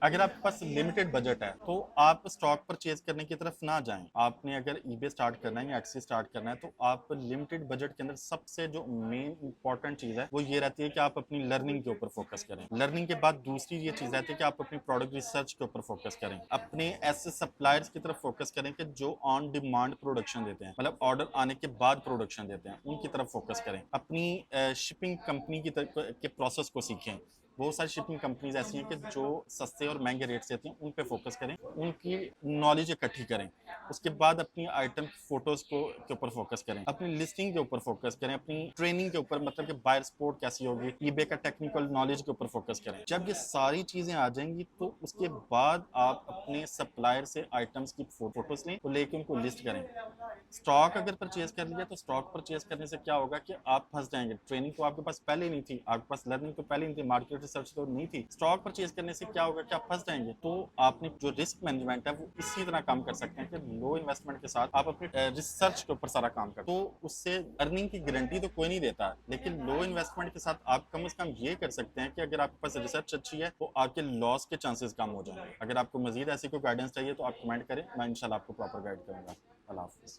अगर आपके पास limited budget है तो आप स्टॉक परचेज करने की तरफ ना जाएं। आपने अगर ईबे स्टार्ट करना है या एक्सी स्टार्ट करना है तो आप लिमिटेड बजट के अंदर सबसे जो मेन इंपॉर्टेंट चीज है वो ये रहती है कि आप अपनी लर्निंग के ऊपर फोकस करें। लर्निंग के बाद दूसरी ये चीज रहती है कि आप अपनी प्रोडक्ट रिसर्च के ऊपर फोकस करें। अपने ऐसे सप्लायर्स की तरफ फोकस करें कि जो ऑन डिमांड प्रोडक्शन देते हैं, मतलब ऑर्डर आने के बाद प्रोडक्शन देते हैं, उनकी तरफ फोकस करें। अपनी शिपिंग कंपनी की तरफ के प्रोसेस को सीखें। बहुत सारी शिपिंग कंपनीज ऐसी हैं कि जो सस्ते और महंगे रेट से देती हैं, उन पे फोकस करें, उनकी नॉलेज इकट्ठी करें। उसके बाद अपनी आइटम फोटोज को के ऊपर फोकस करें, अपनी लिस्टिंग के ऊपर फोकस करें, अपनी ट्रेनिंग के ऊपर, मतलब कि बायर सपोर्ट कैसी होगी, ईबे का टेक्निकल नॉलेज के ऊपर फोकस करें। जब ये सारी चीजें आ जाएंगी तो उसके बाद आप अपने सप्लायर से आइटम्स की फोटोज लें, तो लेके उनको लिस्ट करें। स्टॉक अगर परचेज कर लिया तो स्टॉक परचेज करने से क्या होगा कि आप फंस जाएंगे। ट्रेनिंग तो आपके पास पहले नहीं थी, आपके पास लर्निंग तो पहले नहीं थी, मार्केट रिसर्च तो नहीं थी। स्टॉक परचेज करने से क्या होगा कि आप फंस जाएंगे। तो आपने जो रिस्क मैनेजमेंट है वो इसी तरह काम कर सकते हैं कि लो इन्वेस्टमेंट के साथ आप अपने रिसर्च के ऊपर सारा काम करें। तो उससे अर्निंग की गारंटी तो कोई नहीं देता, लेकिन लो इन्वेस्टमेंट के साथ आप कम से कम ये कर सकते हैं कि अगर आपके पास रिसर्च अच्छी है तो आपके लॉस के चांसेस कम हो जाएंगे। अगर आपको मजीद ऐसी कोई गाइडेंस चाहिए तो आप कमेंट करें, मैं इंशाल्लाह आपको प्रॉपर गाइड करूंगा। अल्लाह हाफिज़।